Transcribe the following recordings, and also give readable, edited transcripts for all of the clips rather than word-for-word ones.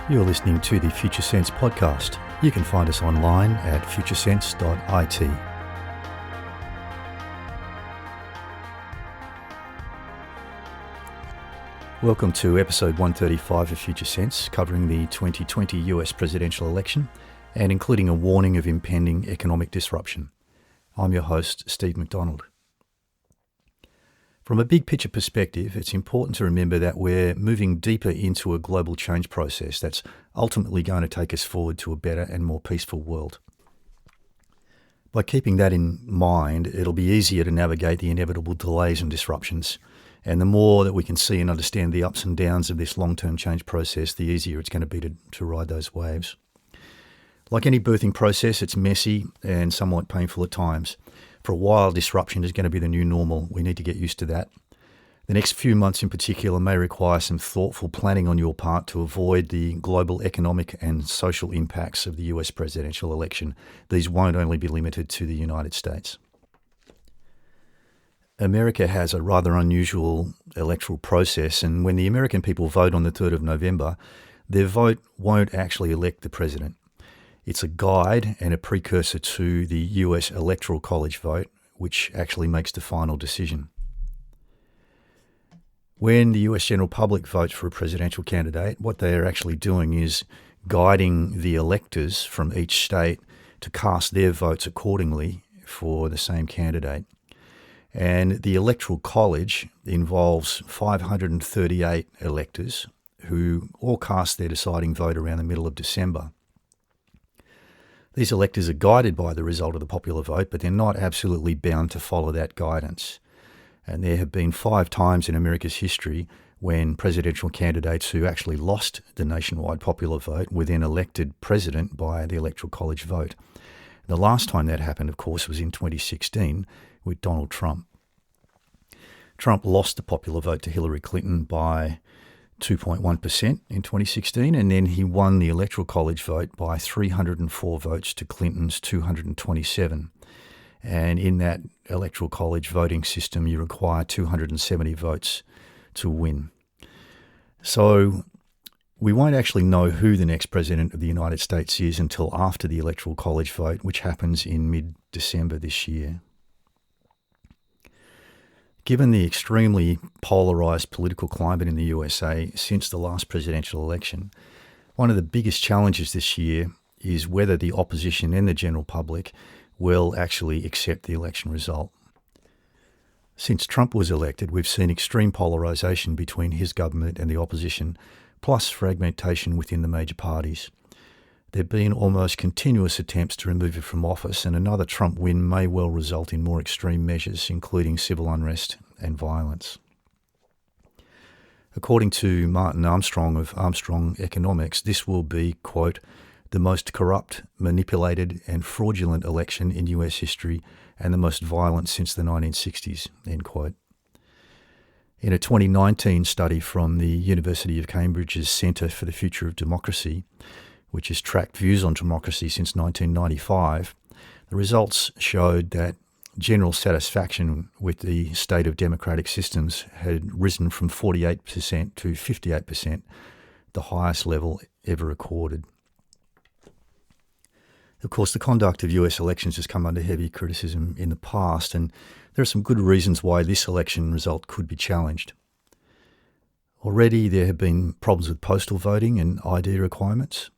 You're listening to the Future Sense podcast. You can find us online at futuresense.it. Welcome to episode 135 of Future Sense, covering the 2020 US presidential election and including a warning of impending economic disruption. I'm your host, Steve McDonald. From a big picture perspective, it's important to remember that we're moving deeper into a global change process that's ultimately going to take us forward to a better and more peaceful world. By keeping that in mind, it'll be easier to navigate the inevitable delays and disruptions. And the more that we can see and understand the ups and downs of this long-term change process, the easier it's going to be to ride those waves. Like any birthing process, it's messy and somewhat painful at times. For a while, disruption is going to be the new normal. We need to get used to that. The next few months in particular may require some thoughtful planning on your part to avoid the global economic and social impacts of the US presidential election. These won't only be limited to the United States. America has a rather unusual electoral process, and when the American people vote on the 3rd of November, their vote won't actually elect the president. It's a guide and a precursor to the US Electoral College vote, which actually makes the final decision. When the US general public votes for a presidential candidate, what they are actually doing is guiding the electors from each state to cast their votes accordingly for the same candidate. And the Electoral College involves 538 electors who all cast their deciding vote around the middle of December. These electors are guided by the result of the popular vote, but they're not absolutely bound to follow that guidance. And there have been 5 times in America's history when presidential candidates who actually lost the nationwide popular vote were then elected president by the Electoral College vote. The last time that happened, of course, was in 2016 with Donald Trump. Trump lost the popular vote to Hillary Clinton by 2.1% in 2016, and then he won the Electoral College vote by 304 votes to Clinton's 227. And in that Electoral College voting system, you require 270 votes to win. So we won't actually know who the next president of the United States is until after the Electoral College vote, which happens in mid-December this year. Given the extremely polarised political climate in the USA since the last presidential election, one of the biggest challenges this year is whether the opposition and the general public will actually accept the election result. Since Trump was elected, we've seen extreme polarisation between his government and the opposition, plus fragmentation within the major parties. There have been almost continuous attempts to remove him from office, and another Trump win may well result in more extreme measures, including civil unrest and violence. According to Martin Armstrong of Armstrong Economics, this will be, quote, the most corrupt, manipulated and fraudulent election in US history and the most violent since the 1960s, end quote. In a 2019 study from the University of Cambridge's Centre for the Future of Democracy, which has tracked views on democracy since 1995, the results showed that general satisfaction with the state of democratic systems had risen from 48% to 58%, the highest level ever recorded. Of course, the conduct of US elections has come under heavy criticism in the past, and there are some good reasons why this election result could be challenged. Already there have been problems with postal voting and ID requirements.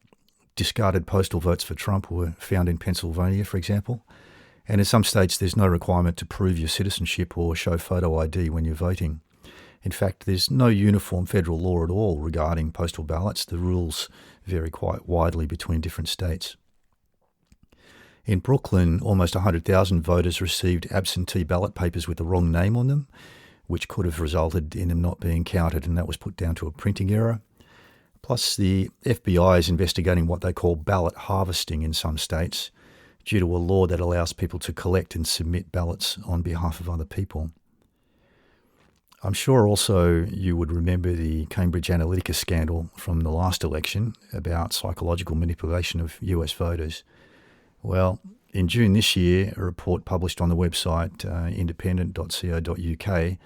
Discarded postal votes for Trump were found in Pennsylvania, for example. And in some states, there's no requirement to prove your citizenship or show photo ID when you're voting. In fact, there's no uniform federal law at all regarding postal ballots. The rules vary quite widely between different states. In Brooklyn, almost 100,000 voters received absentee ballot papers with the wrong name on them, which could have resulted in them not being counted, and that was put down to a printing error. Plus, the FBI is investigating what they call ballot harvesting in some states, due to a law that allows people to collect and submit ballots on behalf of other people. I'm sure also you would remember the Cambridge Analytica scandal from the last election about psychological manipulation of US voters. Well, in June this year, a report published on the website independent.co.uk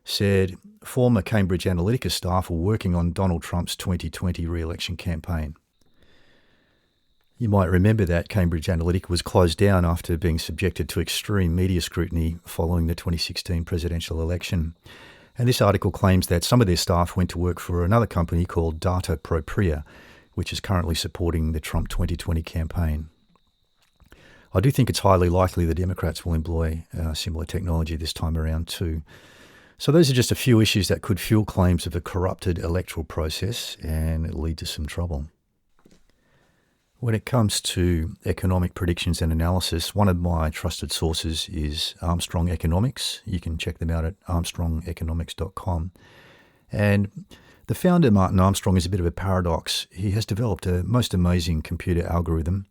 said former Cambridge Analytica staff were working on Donald Trump's 2020 re-election campaign. You might remember that Cambridge Analytica was closed down after being subjected to extreme media scrutiny following the 2016 presidential election. And this article claims that some of their staff went to work for another company called Data Propria, which is currently supporting the Trump 2020 campaign. I do think it's highly likely the Democrats will employ similar technology this time around too. So those are just a few issues that could fuel claims of a corrupted electoral process and lead to some trouble. When it comes to economic predictions and analysis, one of my trusted sources is Armstrong Economics. You can check them out at armstrongeconomics.com. And the founder, Martin Armstrong, is a bit of a paradox. He has developed a most amazing computer algorithm,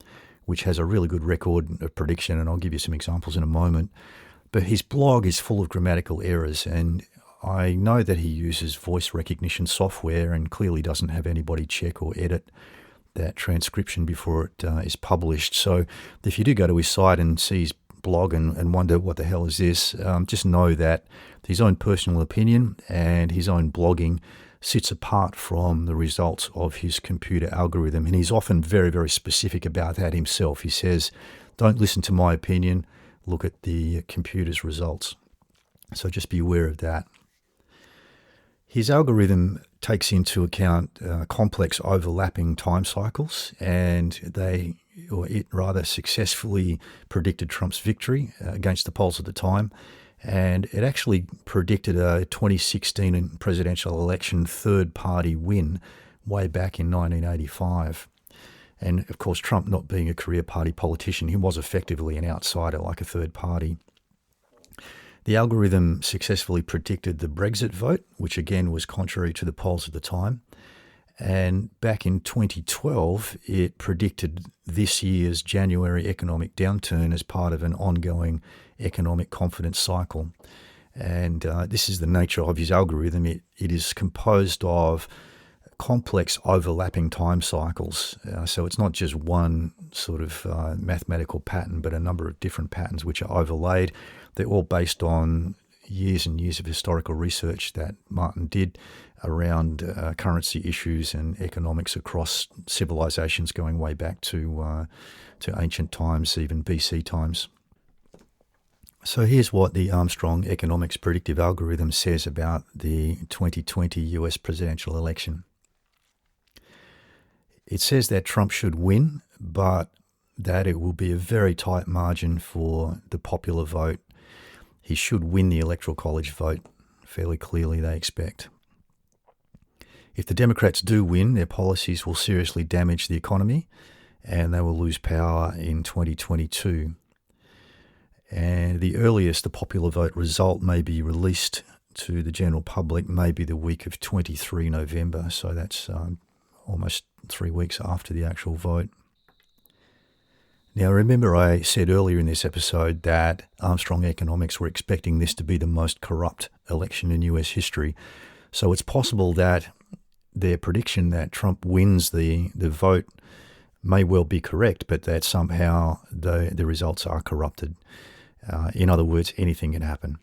which has a really good record of prediction, and I'll give you some examples in a moment. But his blog is full of grammatical errors, and I know that he uses voice recognition software and clearly doesn't have anybody check or edit that transcription before it is published. So if you do go to his site and see his blog and wonder what the hell is this, just know that his own personal opinion and his own blogging sits apart from the results of his computer algorithm. And he's often very, very specific about that himself. He says, don't listen to my opinion, look at the computer's results. So just be aware of that. His algorithm takes into account complex overlapping time cycles, and it rather successfully predicted Trump's victory against the polls at the time. And it actually predicted a 2016 presidential election third-party win way back in 1985. And, of course, Trump, not being a career party politician, he was effectively an outsider like a third party. The algorithm successfully predicted the Brexit vote, which again was contrary to the polls at the time. And back in 2012, it predicted this year's January economic downturn as part of an ongoing economic confidence cycle. And this is the nature of his algorithm. It is composed of complex overlapping time cycles. So it's not just one sort of mathematical pattern, but a number of different patterns which are overlaid. They're all based on years and years of historical research that Martin did around currency issues and economics across civilizations going way back to ancient times, even BC times. So here's what the Armstrong Economics predictive algorithm says about the 2020 US presidential election. It says that Trump should win, but that it will be a very tight margin for the popular vote. He should win the Electoral College vote fairly clearly, they expect. If the Democrats do win, their policies will seriously damage the economy and they will lose power in 2022. And the earliest the popular vote result may be released to the general public may be the week of 23 November. So that's almost 3 weeks after the actual vote. Now, remember I said earlier in this episode that Armstrong Economics were expecting this to be the most corrupt election in US history. So it's possible that their prediction that Trump wins the vote may well be correct, but that somehow the results are corrupted. In other words, anything can happen.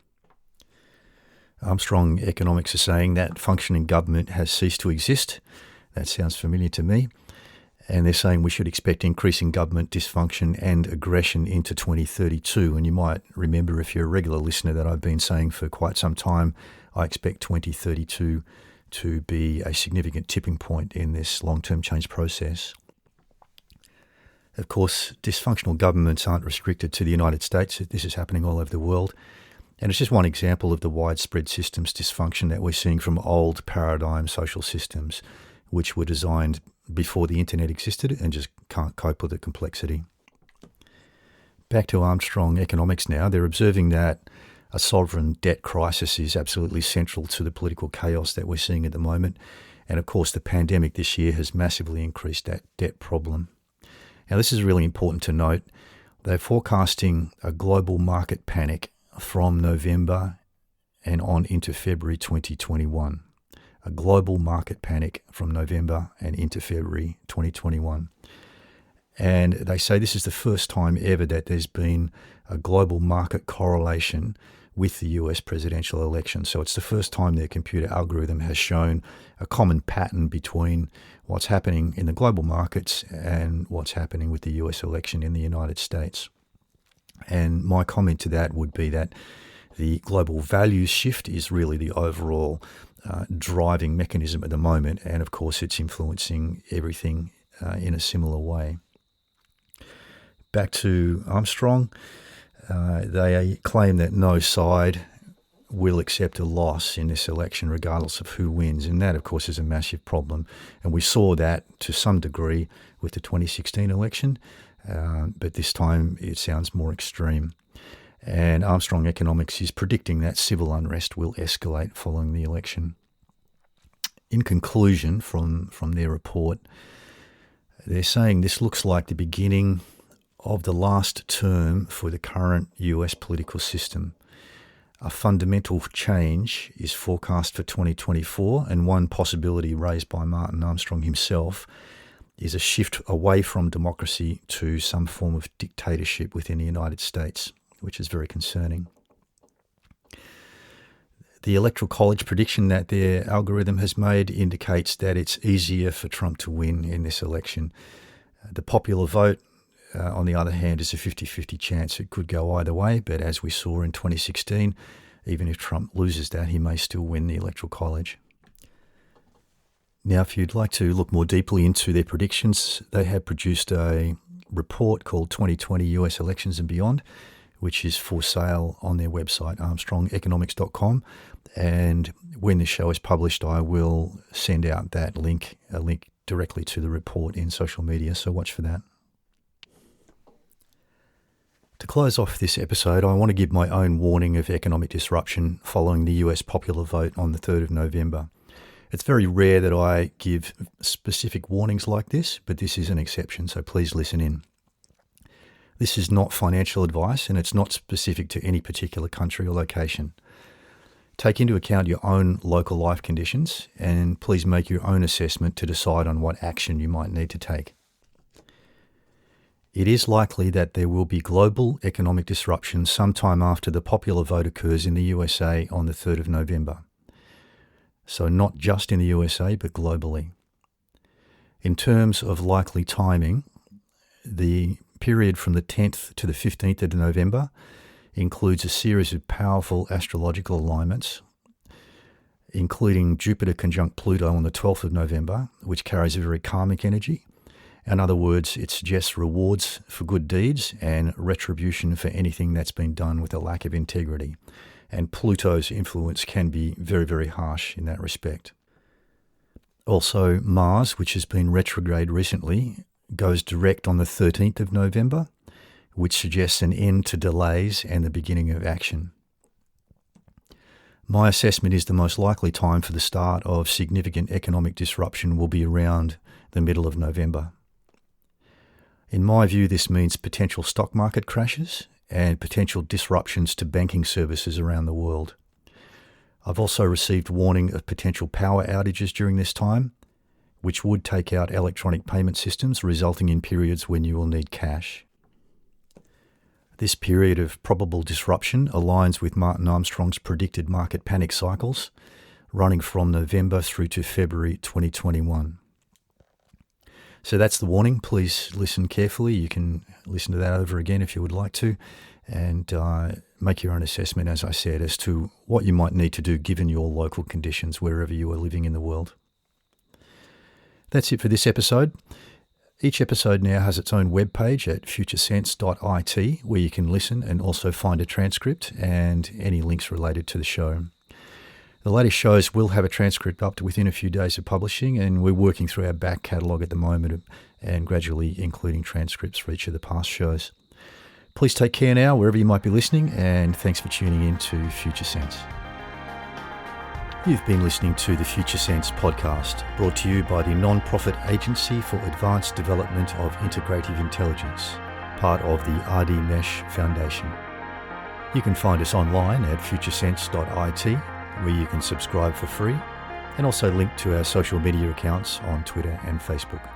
Armstrong Economics is saying that functioning government has ceased to exist. That sounds familiar to me. And they're saying we should expect increasing government dysfunction and aggression into 2032. And you might remember, if you're a regular listener, that I've been saying for quite some time, I expect 2032 to be a significant tipping point in this long-term change process. Of course, dysfunctional governments aren't restricted to the United States. This is happening all over the world. And it's just one example of the widespread systems dysfunction that we're seeing from old paradigm social systems, which were designed before the internet existed and just can't cope with the complexity. Back to Armstrong Economics now. They're observing that a sovereign debt crisis is absolutely central to the political chaos that we're seeing at the moment. And of course, the pandemic this year has massively increased that debt problem. Now, this is really important to note. They're forecasting a global market panic from November and on into February 2021. A global market panic from November and into February 2021. And they say this is the first time ever that there's been a global market correlation with the US presidential election. So it's the first time their computer algorithm has shown a common pattern between what's happening in the global markets and what's happening with the US election in the United States. And my comment to that would be that the global values shift is really the overall driving mechanism at the moment, and of course it's influencing everything in a similar way. Back to Armstrong, they claim that no side will accept a loss in this election regardless of who wins, and that of course is a massive problem, and we saw that to some degree with the 2016 election, but this time it sounds more extreme. And Armstrong Economics is predicting that civil unrest will escalate following the election. In conclusion, from their report, they're saying this looks like the beginning of the last term for the current US political system. A fundamental change is forecast for 2024, and one possibility raised by Martin Armstrong himself is a shift away from democracy to some form of dictatorship within the United States, which is very concerning. The Electoral College prediction that their algorithm has made indicates that it's easier for Trump to win in this election. The popular vote, on the other hand, is a 50-50 chance. It could go either way, but as we saw in 2016, even if Trump loses that, he may still win the Electoral College. Now, if you'd like to look more deeply into their predictions, they have produced a report called 2020 US Elections and Beyond, which is for sale on their website, armstrongeconomics.com. And when this show is published, I will send out that link, a link directly to the report in social media, so watch for that. To close off this episode, I want to give my own warning of economic disruption following the US popular vote on the 3rd of November. It's very rare that I give specific warnings like this, but this is an exception, so please listen in. This is not financial advice, and it's not specific to any particular country or location. Take into account your own local life conditions, and please make your own assessment to decide on what action you might need to take. It is likely that there will be global economic disruption sometime after the popular vote occurs in the USA on the 3rd of November. So not just in the USA, but globally. In terms of likely timing, the period from the 10th to the 15th of November includes a series of powerful astrological alignments, including Jupiter conjunct Pluto on the 12th of November, which carries a very karmic energy. In other words, it suggests rewards for good deeds and retribution for anything that's been done with a lack of integrity. And Pluto's influence can be very, very harsh in that respect. Also, Mars, which has been retrograde recently, goes direct on the 13th of November, which suggests an end to delays and the beginning of action. My assessment is the most likely time for the start of significant economic disruption will be around the middle of November. In my view, this means potential stock market crashes and potential disruptions to banking services around the world. I've also received warning of potential power outages during this time, which would take out electronic payment systems, resulting in periods when you will need cash. This period of probable disruption aligns with Martin Armstrong's predicted market panic cycles, running from November through to February 2021. So that's the warning. Please listen carefully. You can listen to that over again if you would like to, and make your own assessment, as I said, as to what you might need to do given your local conditions wherever you are living in the world. That's it for this episode. Each episode now has its own webpage at futuresense.it, where you can listen and also find a transcript and any links related to the show. The latest shows will have a transcript up to within a few days of publishing, and we're working through our back catalogue at the moment and gradually including transcripts for each of the past shows. Please take care now, wherever you might be listening, and thanks for tuning in to Future Sense. You've been listening to the Future Sense podcast, brought to you by the non-profit Agency for Advanced Development of Integrative Intelligence, part of the RD Mesh Foundation. You can find us online at futuresense.it, where you can subscribe for free, and also link to our social media accounts on Twitter and Facebook.